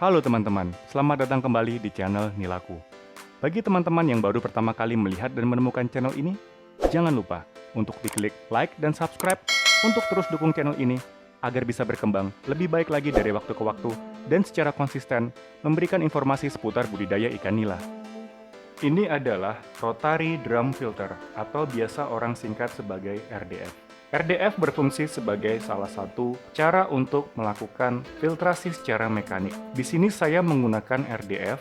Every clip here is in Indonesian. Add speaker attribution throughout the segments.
Speaker 1: Halo teman-teman, selamat datang kembali di channel Nilaku. Bagi teman-teman yang baru pertama kali melihat dan menemukan channel ini, jangan lupa untuk diklik like dan subscribe untuk terus dukung channel ini agar bisa berkembang lebih baik lagi dari waktu ke waktu dan secara konsisten memberikan informasi seputar budidaya ikan nila. Ini adalah Rotary Drum Filter atau biasa orang singkat sebagai RDF. RDF berfungsi sebagai salah satu cara untuk melakukan filtrasi secara mekanik. Di sini saya menggunakan RDF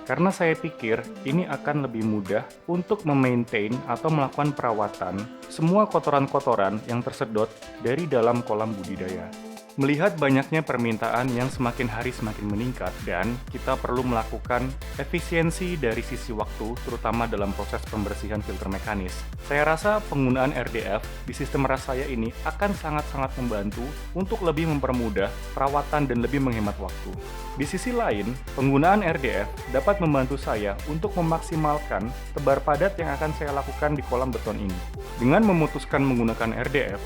Speaker 1: karena saya pikir ini akan lebih mudah untuk memaintain atau melakukan perawatan semua kotoran-kotoran yang tersedot dari dalam kolam budidaya. Melihat banyaknya permintaan yang semakin hari semakin meningkat dan kita perlu melakukan efisiensi dari sisi waktu, terutama dalam proses pembersihan filter mekanis. Saya rasa penggunaan RDF di sistem ras saya ini akan sangat-sangat membantu untuk lebih mempermudah perawatan dan lebih menghemat waktu. Di sisi lain, penggunaan RDF dapat membantu saya untuk memaksimalkan tebar padat yang akan saya lakukan di kolam beton ini. Dengan memutuskan menggunakan RDF,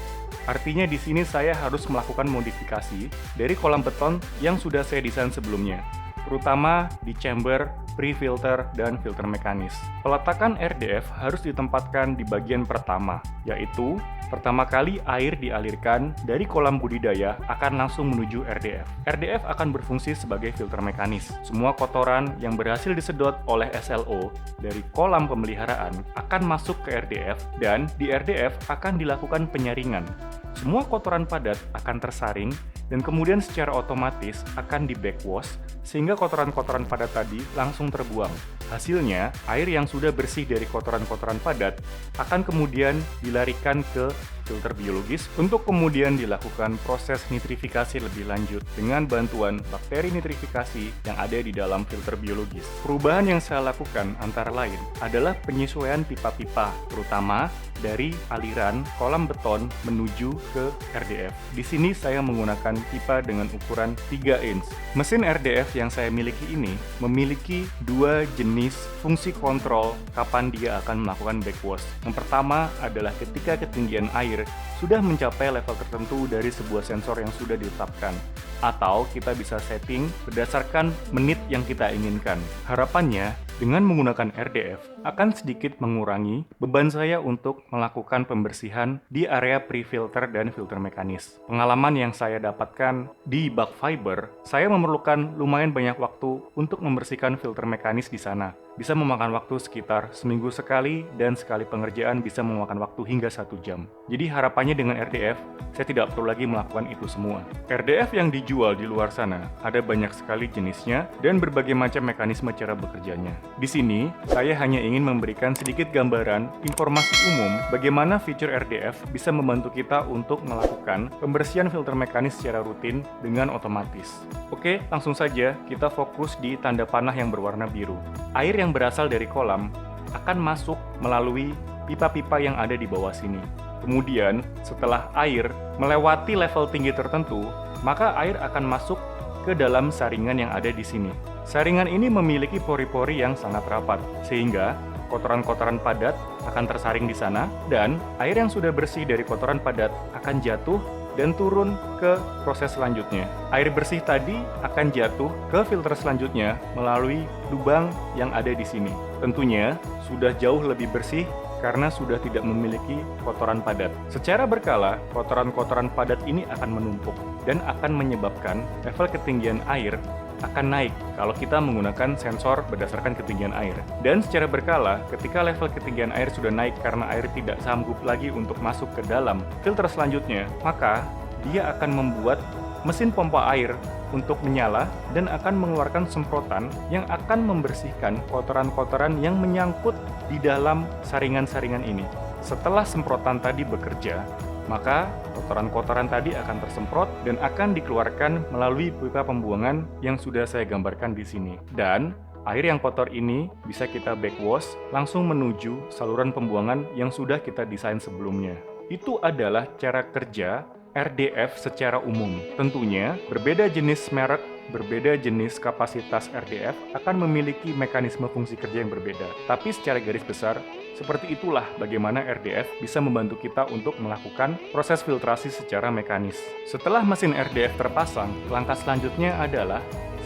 Speaker 1: artinya di sini saya harus melakukan modifikasi dari kolam beton yang sudah saya desain sebelumnya, terutama di chamber, pre-filter, dan filter mekanis. Peletakan RDF harus ditempatkan di bagian pertama, yaitu pertama kali air dialirkan dari kolam budidaya akan langsung menuju RDF. RDF akan berfungsi sebagai filter mekanis. Semua kotoran yang berhasil disedot oleh SLO dari kolam pemeliharaan akan masuk ke RDF dan di RDF akan dilakukan penyaringan. Semua kotoran padat akan tersaring dan kemudian secara otomatis akan di backwash sehingga kotoran-kotoran padat tadi langsung terbuang. Hasilnya, air yang sudah bersih dari kotoran-kotoran padat akan kemudian dilarikan ke filter biologis untuk kemudian dilakukan proses nitrifikasi lebih lanjut dengan bantuan bakteri nitrifikasi yang ada di dalam filter biologis. Perubahan yang saya lakukan antara lain adalah penyesuaian pipa-pipa, terutama dari aliran kolam beton menuju ke RDF. Di sini saya menggunakan pipa dengan ukuran 3 inch. Mesin RDF yang saya miliki ini memiliki dua jenis fungsi kontrol kapan dia akan melakukan backwash. Yang pertama adalah ketika ketinggian air sudah mencapai level tertentu dari sebuah sensor yang sudah ditetapkan, atau kita bisa setting berdasarkan menit yang kita inginkan. Harapannya, dengan menggunakan RDF akan sedikit mengurangi beban saya untuk melakukan pembersihan di area pre-filter dan filter mekanis. Pengalaman yang saya dapatkan di bag fiber, saya memerlukan lumayan banyak waktu untuk membersihkan filter mekanis di sana. Bisa memakan waktu sekitar seminggu sekali dan sekali pengerjaan bisa memakan waktu hingga 1 jam. Jadi harapannya dengan RDF, saya tidak perlu lagi melakukan itu semua. RDF yang dijual di luar sana ada banyak sekali jenisnya dan berbagai macam mekanisme cara bekerjanya. Di sini, saya hanya ingin memberikan sedikit gambaran informasi umum bagaimana fitur RDF bisa membantu kita untuk melakukan pembersihan filter mekanis secara rutin dengan otomatis. Oke, langsung saja kita fokus di tanda panah yang berwarna biru. Air yang berasal dari kolam akan masuk melalui pipa-pipa yang ada di bawah sini. Kemudian, setelah air melewati level tinggi tertentu, maka air akan masuk ke dalam saringan yang ada di sini. Saringan ini memiliki pori-pori yang sangat rapat, sehingga kotoran-kotoran padat akan tersaring di sana, dan air yang sudah bersih dari kotoran padat akan jatuh dan turun ke proses selanjutnya. Air bersih tadi akan jatuh ke filter selanjutnya melalui lubang yang ada di sini. Tentunya sudah jauh lebih bersih karena sudah tidak memiliki kotoran padat. Secara berkala, kotoran-kotoran padat ini akan menumpuk dan akan menyebabkan level ketinggian air akan naik kalau kita menggunakan sensor berdasarkan ketinggian air. Dan secara berkala, ketika level ketinggian air sudah naik karena air tidak sanggup lagi untuk masuk ke dalam filter selanjutnya, maka dia akan membuat mesin pompa air untuk menyala dan akan mengeluarkan semprotan yang akan membersihkan kotoran-kotoran yang menyangkut di dalam saringan-saringan ini. Setelah semprotan tadi bekerja, maka kotoran-kotoran tadi akan tersemprot dan akan dikeluarkan melalui pipa pembuangan yang sudah saya gambarkan di sini. Dan air yang kotor ini bisa kita backwash langsung menuju saluran pembuangan yang sudah kita desain sebelumnya. Itu adalah cara kerja RDF secara umum. Tentunya, berbeda jenis merek, berbeda jenis kapasitas RDF akan memiliki mekanisme fungsi kerja yang berbeda. Tapi secara garis besar, seperti itulah bagaimana RDF bisa membantu kita untuk melakukan proses filtrasi secara mekanis. Setelah mesin RDF terpasang, langkah selanjutnya adalah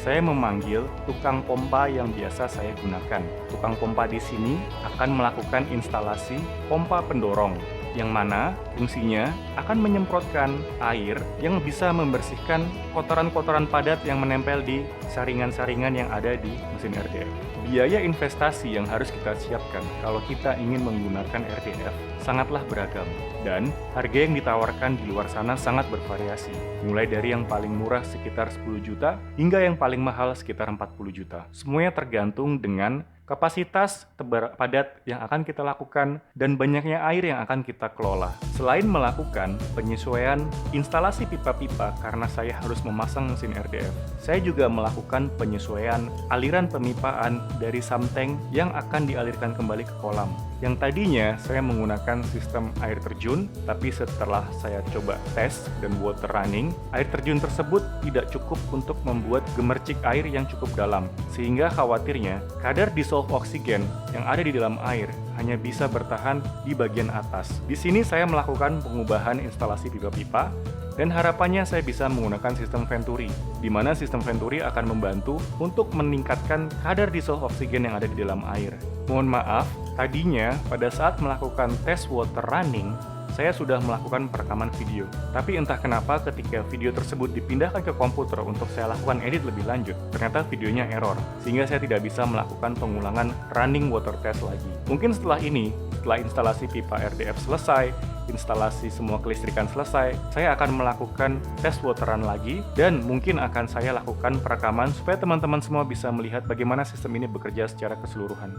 Speaker 1: saya memanggil tukang pompa yang biasa saya gunakan. Tukang pompa di sini akan melakukan instalasi pompa pendorong, yang mana fungsinya akan menyemprotkan air yang bisa membersihkan kotoran-kotoran padat yang menempel di saringan-saringan yang ada di mesin RDF. Biaya investasi yang harus kita siapkan kalau kita ingin menggunakan RDF sangatlah beragam, dan harga yang ditawarkan di luar sana sangat bervariasi, mulai dari yang paling murah sekitar 10 juta hingga yang paling mahal sekitar 40 juta. Semuanya tergantung dengan kapasitas tebar padat yang akan kita lakukan dan banyaknya air yang akan kita kelola. Selain melakukan penyesuaian instalasi pipa-pipa karena saya harus memasang mesin RDF, saya juga melakukan penyesuaian aliran pemipaan dari samtank yang akan dialirkan kembali ke kolam. Yang tadinya saya menggunakan sistem air terjun, tapi setelah saya coba tes dan water running, air terjun tersebut tidak cukup untuk membuat gemercik air yang cukup dalam, sehingga khawatirnya kadar dissolved oksigen yang ada di dalam air hanya bisa bertahan di bagian atas. Di sini saya melakukan pengubahan instalasi pipa-pipa, dan harapannya saya bisa menggunakan sistem Venturi, di mana sistem Venturi akan membantu untuk meningkatkan kadar dissolved oksigen yang ada di dalam air. Mohon maaf, tadinya pada saat melakukan tes water running, saya sudah melakukan perekaman video. Tapi entah kenapa ketika video tersebut dipindahkan ke komputer untuk saya lakukan edit lebih lanjut, ternyata videonya error, sehingga saya tidak bisa melakukan pengulangan running water test lagi. Mungkin setelah ini, setelah instalasi pipa RDF selesai, instalasi semua kelistrikan selesai, saya akan melakukan tes water run lagi, dan mungkin akan saya lakukan perekaman supaya teman-teman semua bisa melihat bagaimana sistem ini bekerja secara keseluruhan.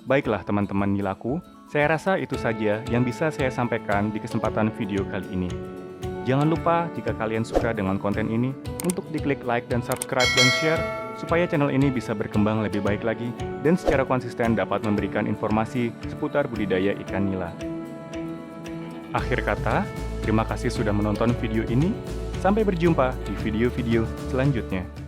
Speaker 1: Baiklah teman-teman Nilaku, saya rasa itu saja yang bisa saya sampaikan di kesempatan video kali ini. Jangan lupa jika kalian suka dengan konten ini, untuk diklik like dan subscribe dan share, supaya channel ini bisa berkembang lebih baik lagi dan secara konsisten dapat memberikan informasi seputar budidaya ikan nila. Akhir kata, terima kasih sudah menonton video ini. Sampai berjumpa di video-video selanjutnya.